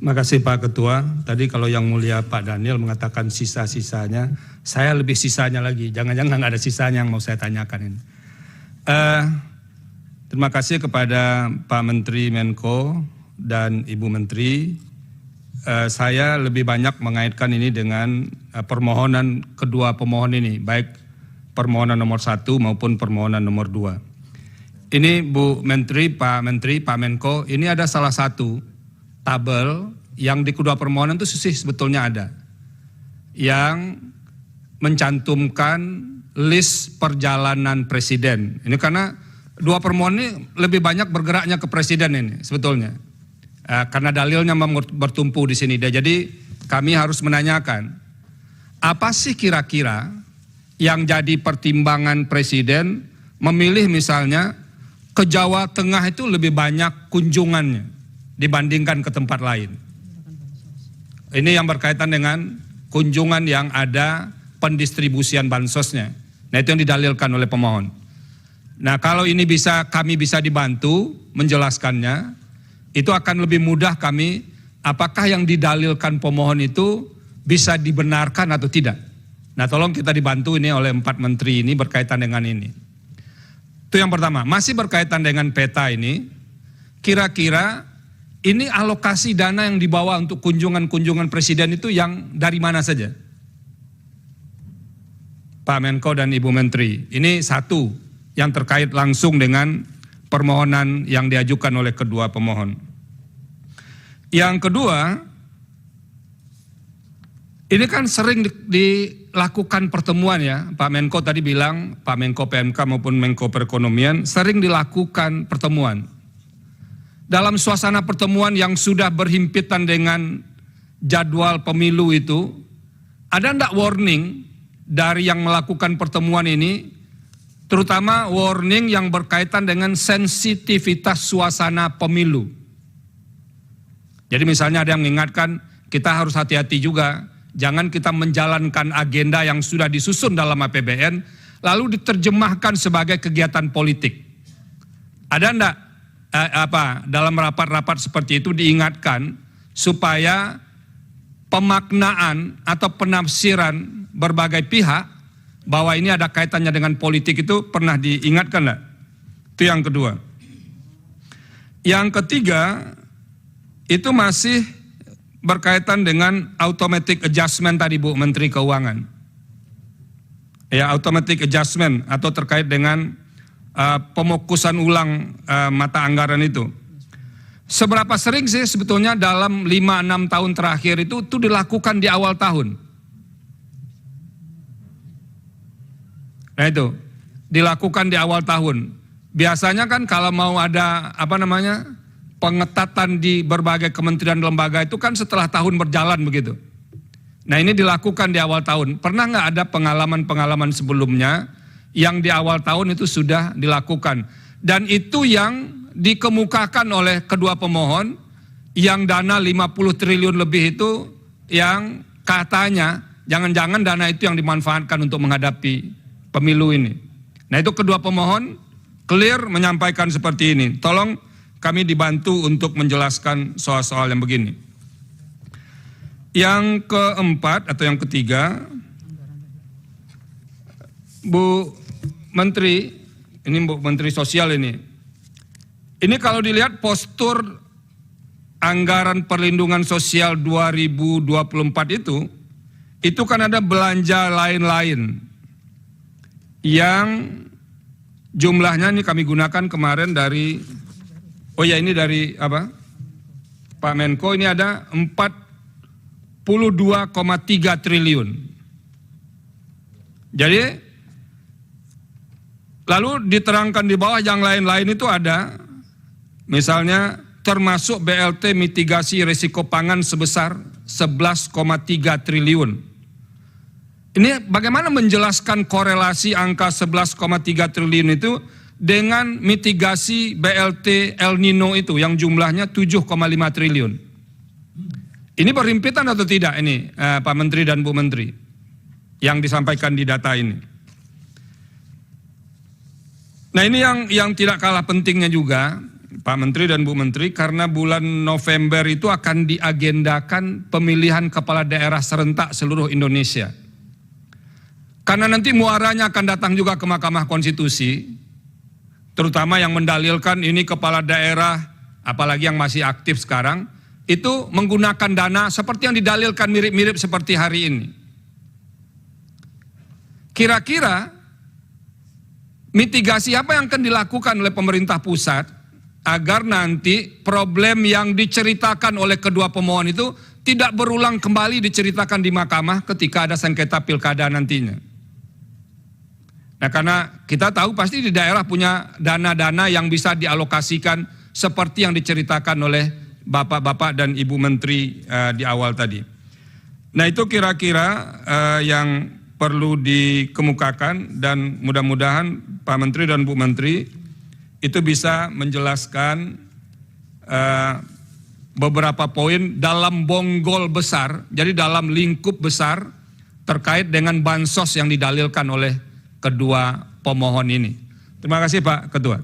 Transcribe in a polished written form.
Makasih Pak Ketua. Tadi kalau yang mulia Pak Daniel mengatakan sisa-sisanya, saya lebih sisanya lagi. Jangan-jangan nggak ada sisanya yang mau saya tanyakan ini. Terima kasih kepada Pak Menteri Menko dan Ibu Menteri. Saya lebih banyak mengaitkan ini dengan permohonan kedua pemohon ini, baik permohonan nomor 1 maupun permohonan nomor 2. Ini Bu Menteri, Pak Menko, ini ada salah satu tabel yang di kedua permohonan itu sebetulnya ada yang mencantumkan list perjalanan presiden. Ini karena dua permohonan ini lebih banyak bergeraknya ke presiden ini sebetulnya. Karena dalilnya bertumpu di sini. Jadi kami harus menanyakan, apa sih kira-kira yang jadi pertimbangan presiden memilih misalnya ke Jawa Tengah itu lebih banyak kunjungannya dibandingkan ke tempat lain. Ini yang berkaitan dengan kunjungan yang ada pendistribusian bansosnya. Nah itu yang didalilkan oleh pemohon. Nah kalau ini kami bisa dibantu menjelaskannya, itu akan lebih mudah kami apakah yang didalilkan pemohon itu bisa dibenarkan atau tidak. Nah tolong kita dibantu ini oleh 4 menteri ini berkaitan dengan ini. Itu yang pertama. Masih berkaitan dengan peta ini, kira-kira ini alokasi dana yang dibawa untuk kunjungan-kunjungan presiden itu yang dari mana saja? Pak Menko dan Ibu Menteri, ini satu yang terkait langsung dengan permohonan yang diajukan oleh kedua pemohon. Yang kedua, ini kan sering dilakukan pertemuan ya, Pak Menko tadi bilang, Pak Menko PMK maupun Menko Perekonomian, sering dilakukan pertemuan. Dalam suasana pertemuan yang sudah berhimpitan dengan jadwal pemilu itu, ada enggak warning dari yang melakukan pertemuan ini, terutama warning yang berkaitan dengan sensitivitas suasana pemilu. Jadi misalnya ada yang mengingatkan, kita harus hati-hati juga, jangan kita menjalankan agenda yang sudah disusun dalam APBN, lalu diterjemahkan sebagai kegiatan politik. Ada enggak? Dalam rapat-rapat seperti itu diingatkan supaya pemaknaan atau penafsiran berbagai pihak bahwa ini ada kaitannya dengan politik itu pernah diingatkan enggak? Itu yang kedua. Yang ketiga itu masih berkaitan dengan automatic adjustment tadi Bu Menteri Keuangan. Ya, automatic adjustment atau terkait dengan pemokusan ulang mata anggaran itu. Seberapa sering sih sebetulnya dalam 5-6 tahun terakhir itu dilakukan di awal tahun? Nah itu, dilakukan di awal tahun. Biasanya kan kalau mau ada pengetatan di berbagai kementerian lembaga itu kan setelah tahun berjalan begitu. Nah ini dilakukan di awal tahun. Pernah nggak ada pengalaman-pengalaman sebelumnya yang di awal tahun itu sudah dilakukan. Dan itu yang dikemukakan oleh kedua pemohon, yang dana 50 triliun lebih itu yang katanya jangan-jangan dana itu yang dimanfaatkan untuk menghadapi pemilu ini. Nah itu kedua pemohon clear menyampaikan seperti ini. Tolong kami dibantu untuk menjelaskan soal-soal yang begini. Yang keempat atau yang ketiga, Bu Menteri, ini Bu Menteri Sosial ini kalau dilihat postur anggaran perlindungan sosial 2024 itu kan ada belanja lain-lain yang jumlahnya ini kami gunakan kemarin dari, Pak Menko ini ada 42,3 triliun. Jadi lalu diterangkan di bawah yang lain-lain itu ada, misalnya termasuk BLT mitigasi risiko pangan sebesar 11,3 triliun. Ini bagaimana menjelaskan korelasi angka 11,3 triliun itu dengan mitigasi BLT El Nino itu yang jumlahnya 7,5 triliun. Ini berhimpitan atau tidak ini Pak Menteri dan Bu Menteri yang disampaikan di data ini? Nah ini yang tidak kalah pentingnya juga, Pak Menteri dan Bu Menteri, karena bulan November itu akan diagendakan pemilihan kepala daerah serentak seluruh Indonesia. Karena nanti muaranya akan datang juga ke Mahkamah Konstitusi, terutama yang mendalilkan ini kepala daerah, apalagi yang masih aktif sekarang, itu menggunakan dana seperti yang didalilkan mirip-mirip seperti hari ini. Kira-kira mitigasi apa yang akan dilakukan oleh pemerintah pusat agar nanti problem yang diceritakan oleh kedua pemohon itu tidak berulang kembali diceritakan di mahkamah ketika ada sengketa pilkada nantinya. Nah, karena kita tahu pasti di daerah punya dana-dana yang bisa dialokasikan seperti yang diceritakan oleh Bapak-Bapak dan Ibu Menteri di awal tadi. Nah, itu kira-kira yang perlu dikemukakan, dan mudah-mudahan Pak Menteri dan Bu Menteri itu bisa menjelaskan beberapa poin dalam bonggol besar, jadi dalam lingkup besar terkait dengan bansos yang didalilkan oleh kedua pemohon ini. Terima kasih Pak Ketua.